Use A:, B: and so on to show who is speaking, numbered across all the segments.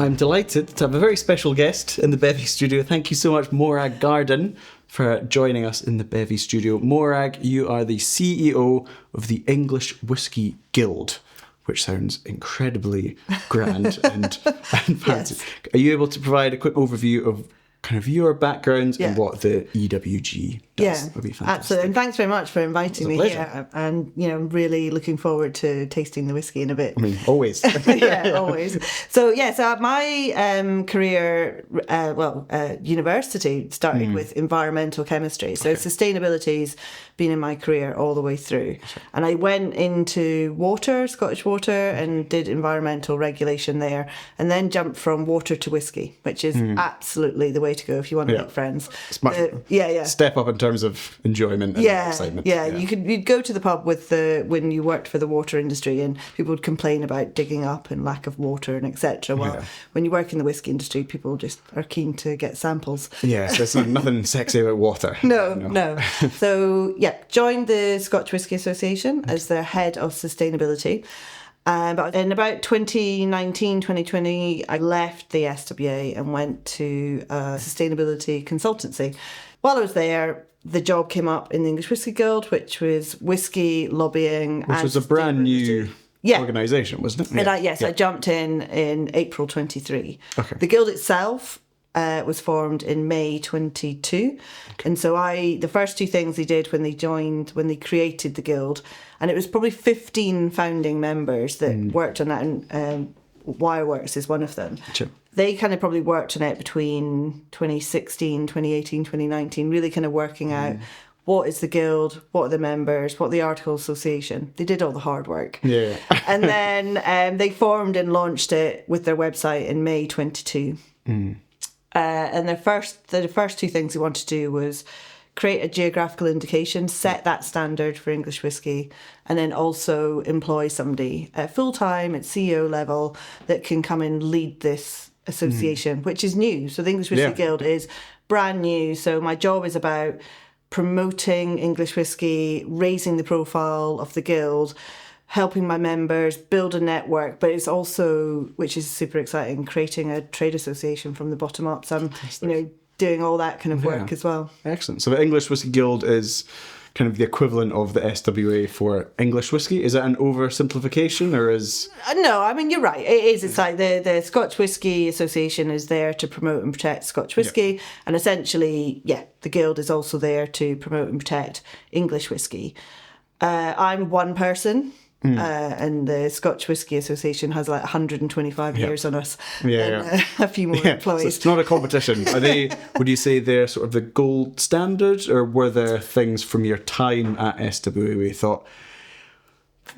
A: I'm delighted to have a very special guest in the Bevvy studio. Thank you so much, Morag Garden, for joining us in the Bevvy studio. Morag, you are the CEO of the English Whisky Guild, which sounds incredibly grand and fancy. Yes. Are you able to provide a quick overview of kind of your background and what the EWG does?
B: Yeah,
A: that'd be fantastic.
B: Absolutely. And thanks very much for inviting me here. And, I'm really looking forward to tasting the whiskey in a bit.
A: I mean, always.
B: Yeah, always. So my career, university started with environmental chemistry. So sustainability's been in my career all the way through. And I went into water, Scottish water, and did environmental regulation there. And then jumped from water to whiskey, which is absolutely the way to go if you want to make friends.
A: It's much step up in terms of enjoyment and excitement.
B: Yeah. You'd go to the pub when you worked for the water industry, and people would complain about digging up and lack of water and etc. Well, when you work in the whiskey industry, people just are keen to get samples.
A: Yeah, so there's nothing sexy about water.
B: No. So joined the Scotch Whisky Association as their head of sustainability. But in about 2019, 2020, I left the SWA and went to a sustainability consultancy. While I was there, the job came up in the English Whisky Guild, which was whiskey lobbying.
A: Which was a brand new organisation, wasn't it?
B: And I jumped in April 23.
A: Okay.
B: The Guild itself was formed in May 22. Okay. And so the first two things they did when they created the Guild, and it was probably 15 founding members that worked on that, and Wireworks is one of them.
A: Sure.
B: They kind of probably worked on it between 2016, 2018, 2019, really kind of working out what is the Guild, what are the members, what are the Article Association. They did all the hard work.
A: Yeah.
B: And then they formed and launched it with their website in May 22. And the first two things they wanted to do was create a geographical indication, set that standard for English whisky, and then also employ somebody full-time at CEO level that can come and lead this association, which is new. So the English Whisky Guild is brand new. So my job is about promoting English whisky, raising the profile of the Guild, helping my members build a network, but it's also, which is super exciting, creating a trade association from the bottom up. So I'm, doing all that kind of work as well.
A: Excellent. So the English Whisky Guild is kind of the equivalent of the SWA for English whisky. Is that an oversimplification, or is...
B: No, I mean, you're right. It is. It's like the Scotch Whisky Association is there to promote and protect Scotch whisky. And essentially, the Guild is also there to promote and protect English whisky. I'm one person. And the Scotch Whisky Association has like 125 years on us, and a few more employees.
A: So it's not a competition. Are they? Would you say they're sort of the gold standard, or were there things from your time at SWA where you thought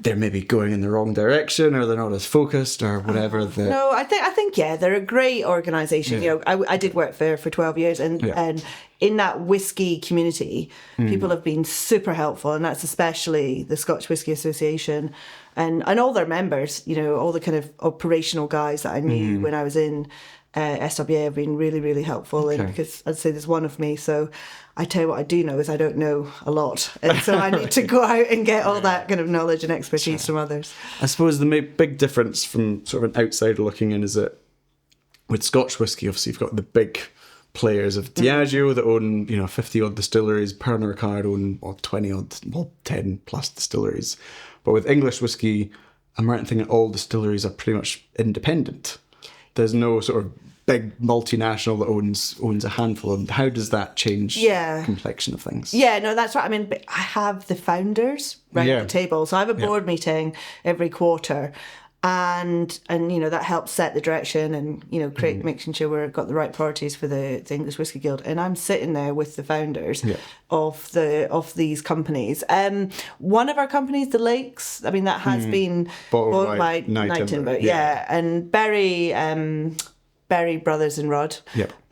A: they're maybe going in the wrong direction, or they're not as focused, or whatever?
B: No, I think they're a great organisation. I did work there for 12 years, and in that whiskey community, people have been super helpful, and that's especially the Scotch Whisky Association and all their members, all the kind of operational guys that I knew when I was in SWA have been really, really helpful. And because I'd say there's one of me, so I tell you what I do know is I don't know a lot. And so I need to go out and get all that kind of knowledge and expertise from others.
A: I suppose the big difference from sort of an outsider looking in is that with Scotch whisky, obviously you've got the big players of Diageo that own 50 odd distilleries. Pernod Ricard own 20 odd, 10 plus distilleries. But with English whisky, I'm right in thinking all distilleries are pretty much independent. There's no sort of big multinational that owns a handful. And how does that change the complexion of things?
B: Yeah, no, that's right. I mean, I have the founders round the table, so I have a board meeting every quarter. And that helps set the direction and making sure we've got the right priorities for the English Whisky Guild. And I'm sitting there with the founders of these companies. One of our companies, the Lakes, I mean that has been bought by Night Timber, and Berry Brothers and Rudd.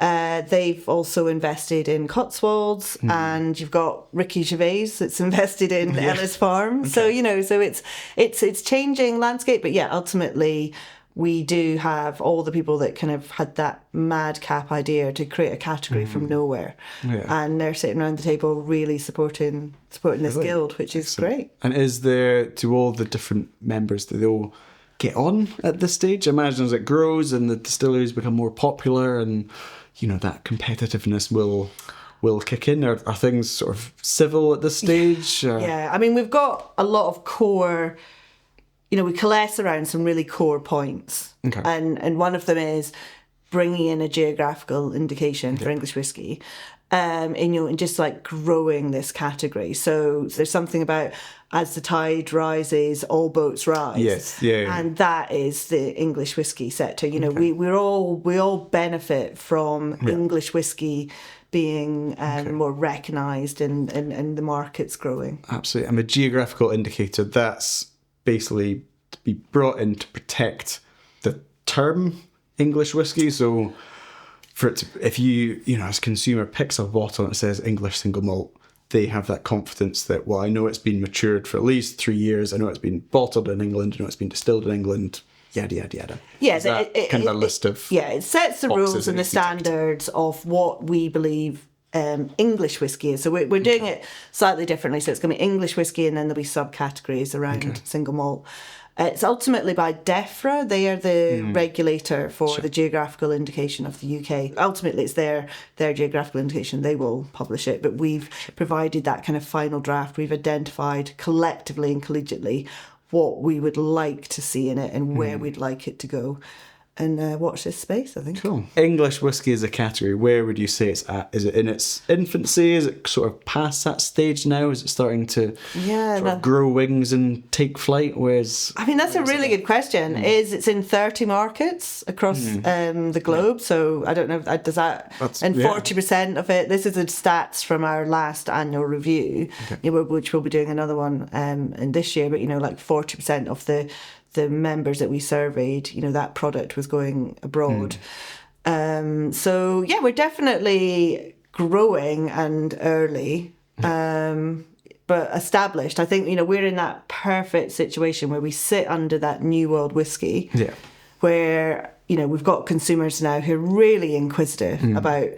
B: They've also invested in Cotswolds, and you've got Ricky Gervais that's invested in Ellis Farm. So so it's changing landscape, but ultimately we do have all the people that kind of had that madcap idea to create a category from nowhere, and they're sitting around the table really supporting this guild, which is great.
A: And is there, to all the different members, do they all get on at this stage? I imagine as it grows and the distilleries become more popular and, that competitiveness will kick in. Are things sort of civil at this stage?
B: Yeah, I mean, we've got a lot of core, we coalesce around some really core points.
A: Okay.
B: And one of them is bringing in a geographical indication for English whiskey. And just like growing this category. So there's something about as the tide rises, all boats rise.
A: Yes, yeah.
B: And that is the English whiskey sector. We all benefit from English whiskey being more recognised and the market's growing.
A: Absolutely. And a geographical indicator, that's basically to be brought in to protect the term English whiskey. So for it to, if you as a consumer picks a bottle and it says English single malt, they have that confidence that, well, I know it's been matured for at least 3 years. I know it's been bottled in England. I know it's been distilled in England. Yada, yada, yada.
B: Yeah,
A: kind of a list of
B: it sets the rules and the standards of what we believe English whiskey is. So we're doing it slightly differently. So it's going to be English whiskey and then there'll be subcategories around single malt. It's ultimately by DEFRA. They are the regulator for the geographical indication of the UK. Ultimately, it's their geographical indication. They will publish it. But we've provided that kind of final draft. We've identified collectively and collegiately what we would like to see in it and where we'd like it to go. And watch this space, I think.
A: Cool. English whiskey as a category, where would you say it's at? Is it in its infancy? Is it sort of past that stage now? Is it starting to sort of grow wings and take flight?
B: I mean, that's a really good question. It's in 30 markets across the globe. So I don't know, does that... And 40% of it, this is the stats from our last annual review, which we'll be doing another one in this year, but, like 40% of the members that we surveyed, that product was going abroad. So, we're definitely growing and early, but established. I think, we're in that perfect situation where we sit under that New World whiskey, where, we've got consumers now who are really inquisitive about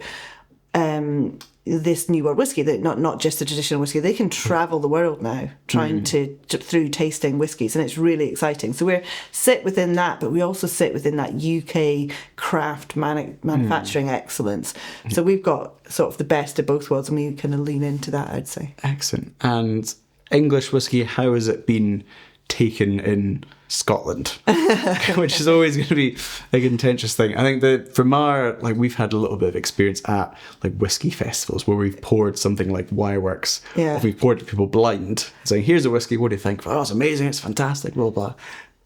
B: this New World whiskey, that not just the traditional whiskey. They can travel the world now trying to through tasting whiskies, and it's really exciting. So we sit within that, but we also sit within that UK craft manufacturing excellence. So we've got sort of the best of both worlds, and we kind of lean into that, I'd say.
A: Excellent. And English whiskey, how has it been taken in Scotland? Which is always going to be a contentious thing. I think that from we've had a little bit of experience at whiskey festivals where we've poured something like Wireworks. Yeah. We've poured it to people blind, saying, here's a whiskey, what do you think? Oh, it's amazing, it's fantastic, blah, blah.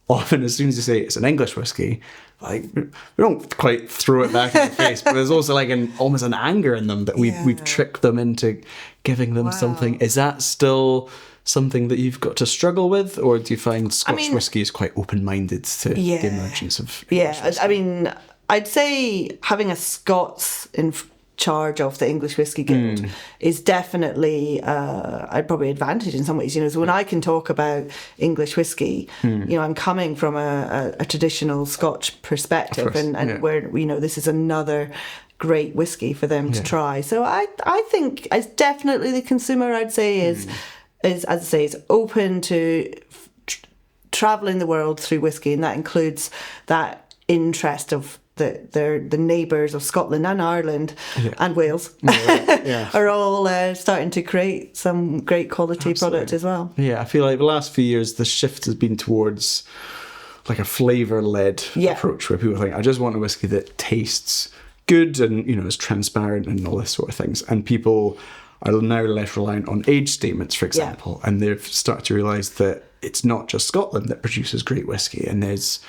A: Often as soon as you say it's an English whiskey, we don't quite throw it back in the face, but there's also almost an anger in them that we've tricked them into giving them something. Is that still something that you've got to struggle with, or do you find Scotch whisky is quite open-minded to the emergence of English whisky?
B: I mean, I'd say having a Scots in charge of the English Whisky Guild is definitely I'd probably advantage in some ways. So when I can talk about English whisky, I'm coming from a traditional Scotch perspective, and where this is another great whisky for them to try. So I think as definitely the consumer, I'd say is as I say, is open to travelling the world through whisky, and that includes that interest of the neighbours of Scotland and Ireland and Wales are all starting to create some great quality product as well.
A: Yeah, I feel like the last few years the shift has been towards a flavour-led approach, where people think, I just want a whisky that tastes good and is transparent and all this sort of things, and people are now less reliant on age statements, for example, and they've started to realise that it's not just Scotland that produces great whisky, and there's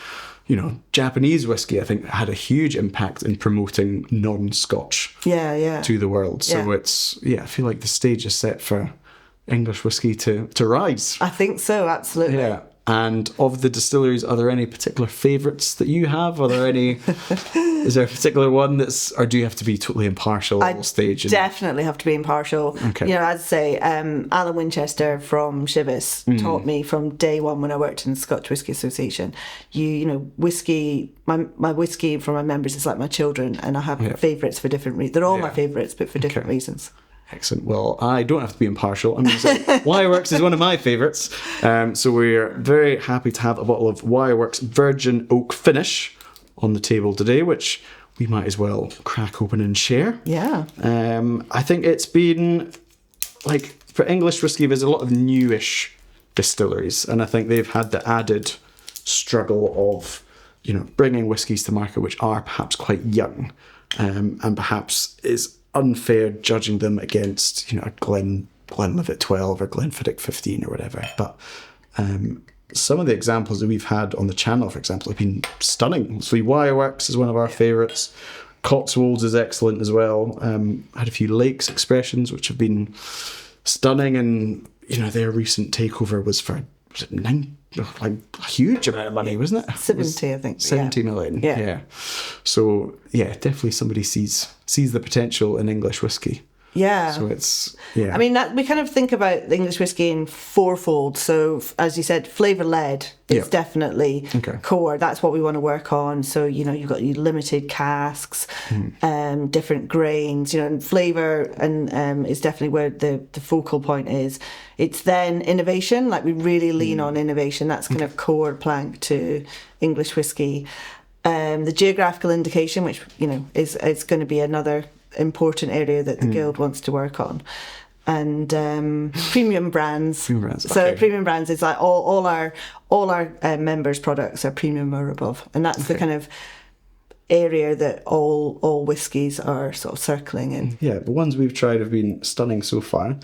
A: Japanese whisky, I think, had a huge impact in promoting non-Scotch to the world. So it's I feel like the stage is set for English whisky to rise.
B: I think so, absolutely.
A: Yeah. And of the distilleries, are there any particular favourites that you have? Are there any? Is there a particular one or do you have to be totally impartial at all stage?
B: Definitely have to be impartial.
A: Okay.
B: As I say, Alan Winchester from Chivas taught me from day one when I worked in the Scotch Whisky Association. Whiskey, my whiskey from my members is like my children, and I have favourites for different reasons. They're all my favourites, but for different reasons.
A: Excellent. Well, I don't have to be impartial. I'm going to say Wireworks is one of my favourites. So we're very happy to have a bottle of Wireworks Virgin Oak Finish on the table today, which we might as well crack open and share.
B: Yeah.
A: I think it's been, like, for English whiskey, there's a lot of newish distilleries, and I think they've had the added struggle of, you know, bringing whiskies to market which are perhaps quite young, and perhaps is unfair judging them against, you know, a Glenlivet 12 or Glenfiddich 15 or whatever. But some of the examples that we've had on the channel, for example, have been stunning. So Wireworks is one of our favourites. Cotswolds is excellent as well. Had a few Lakes expressions which have been stunning, and you know, their recent takeover was for like a huge amount of money, wasn't it?
B: 70, I think.
A: 70 million. Yeah. So yeah, definitely somebody sees the potential in English whiskey.
B: Yeah.
A: So it's, yeah.
B: I mean, we kind of think about the English whiskey in fourfold. So, as you said, flavour-led is definitely core. That's what we want to work on. So, you know, you've got your limited casks, different grains, you know, and flavour and is definitely where the focal point is. It's then innovation, like we really lean on innovation. That's kind of core plank to English whiskey. The geographical indication, which, you know, is going to be another important area that the guild wants to work on, and premium brands. So premium brands is like all our members' products are premium or above, and that's the kind of area that all whiskies are sort of circling in.
A: Yeah, the ones we've tried have been stunning so far.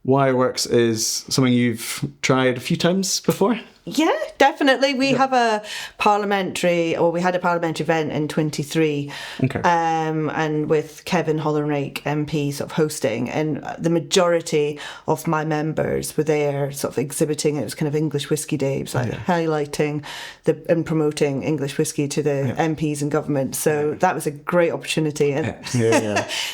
A: Wireworks is something you've tried a few times before?
B: Yeah, definitely. We had a parliamentary event in 23, and with Kevin Hollenrake MP sort of hosting, and the majority of my members were there sort of exhibiting. It was kind of English Whisky Day. It was like highlighting and promoting English whiskey to the MPs and government. So that was a great opportunity and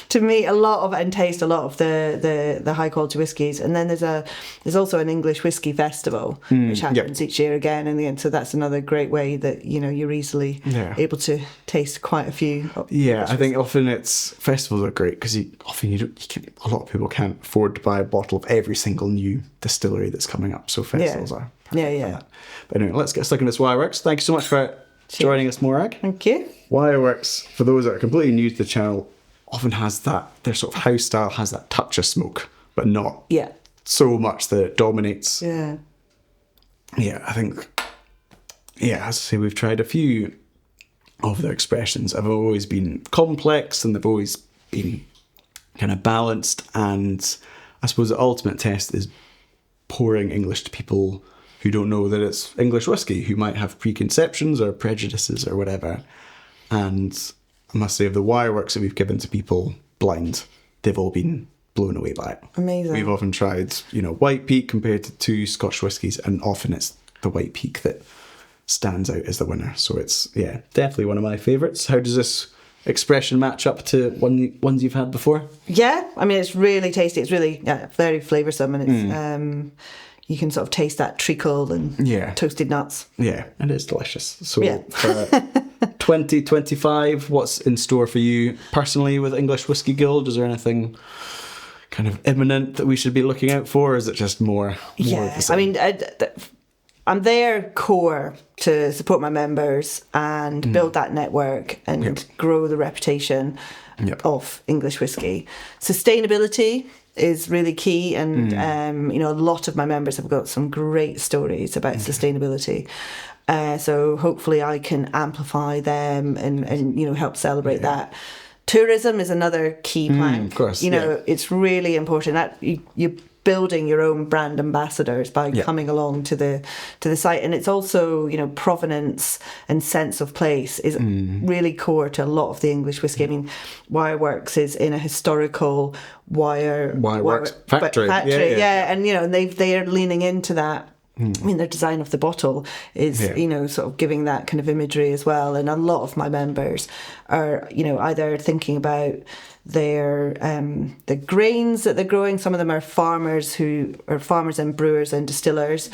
B: to meet a lot of and taste a lot of the high quality whiskies. And then there's also an English Whisky Festival which happens each year again and again. So that's another great way that, you know, you're easily able to taste quite a few.
A: I think often festivals are great because a lot of people can't afford to buy a bottle of every single new distillery that's coming up. So festivals are perfect for that. But anyway, let's get stuck into this Wireworks. Thank you so much for joining us, Morag.
B: Thank you.
A: Wireworks, for those that are completely new to the channel, often has their sort of house style has that touch of smoke, but not so much that it dominates. I think, as I say, we've tried a few of their expressions. Have always been complex and they've always been kind of balanced. And I suppose the ultimate test is pouring English to people who don't know that it's English whiskey, who might have preconceptions or prejudices or whatever. And I must say, of the Wireworks that we've given to people blind, they've all been blown away by it.
B: Amazing.
A: We've often tried, you know, White Peak compared to two Scotch whiskies, and often it's the White Peak that stands out as the winner. So it's, definitely one of my favourites. How does this expression match up to ones you've had before? Yeah,
B: I mean, it's really tasty. It's really very flavoursome, and it's you can sort of taste that treacle and toasted nuts.
A: Yeah, and it's delicious. So for 2025, what's in store for you personally with English Whisky Guild? Is there anything kind of imminent that we should be looking out for, or is it just more of the same?
B: I mean, I'm there core to support my members and build that network and grow the reputation of English whiskey. Sustainability is really key, and you know, a lot of my members have got some great stories about sustainability. So hopefully I can amplify them and you know, help celebrate that. Tourism is another key plank.
A: Of course,
B: you know, it's really important that you're building your own brand ambassadors by coming along to the site, and it's also, you know, provenance and sense of place is really core to a lot of the English whiskey. I mean, Wireworks is in a historical
A: Wireworks factory,
B: and you know, and they are leaning into that. I mean, their design of the bottle is, you know, sort of giving that kind of imagery as well. And a lot of my members are, you know, either thinking about the grains that they're growing. Some of them are farmers and brewers and distillers,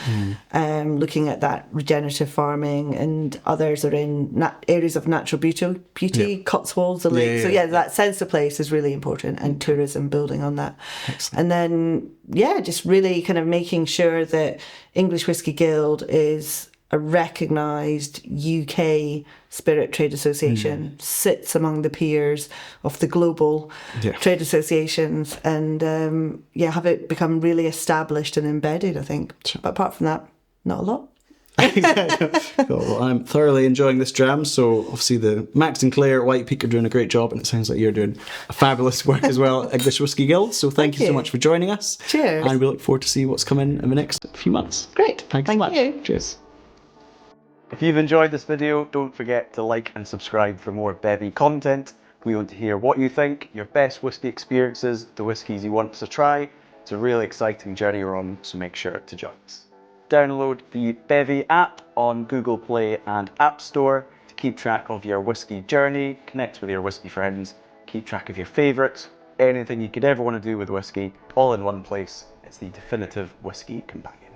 B: looking at that regenerative farming, and others are in areas of natural beauty, Cotswolds, the lakes. So that sense of place is really important, and tourism building on that.
A: Excellent.
B: And then just really kind of making sure that English Whisky Guild is a recognised UK spirit trade association, sits among the peers of the global trade associations, and have it become really established and embedded, I think. Sure. But apart from that, not a lot.
A: Cool. Well, I'm thoroughly enjoying this jam. So obviously the Max and Claire at White Peak are doing a great job, and it sounds like you're doing a fabulous work as well at English Whisky Guild. So thank you so much for joining us.
B: Cheers.
A: And we look forward to see what's coming in the next few months.
B: Great.
A: Thanks so much.
B: You.
A: Cheers.
C: If you've enjoyed this video, don't forget to like and subscribe for more Bevvy content. We want to hear what you think, your best whisky experiences, the whiskies you want us to try. It's a really exciting journey we're on, so make sure to join us. Download the Bevvy app on Google Play and App Store to keep track of your whisky journey, connect with your whisky friends, keep track of your favourites, anything you could ever want to do with whisky, all in one place. It's the definitive whisky companion.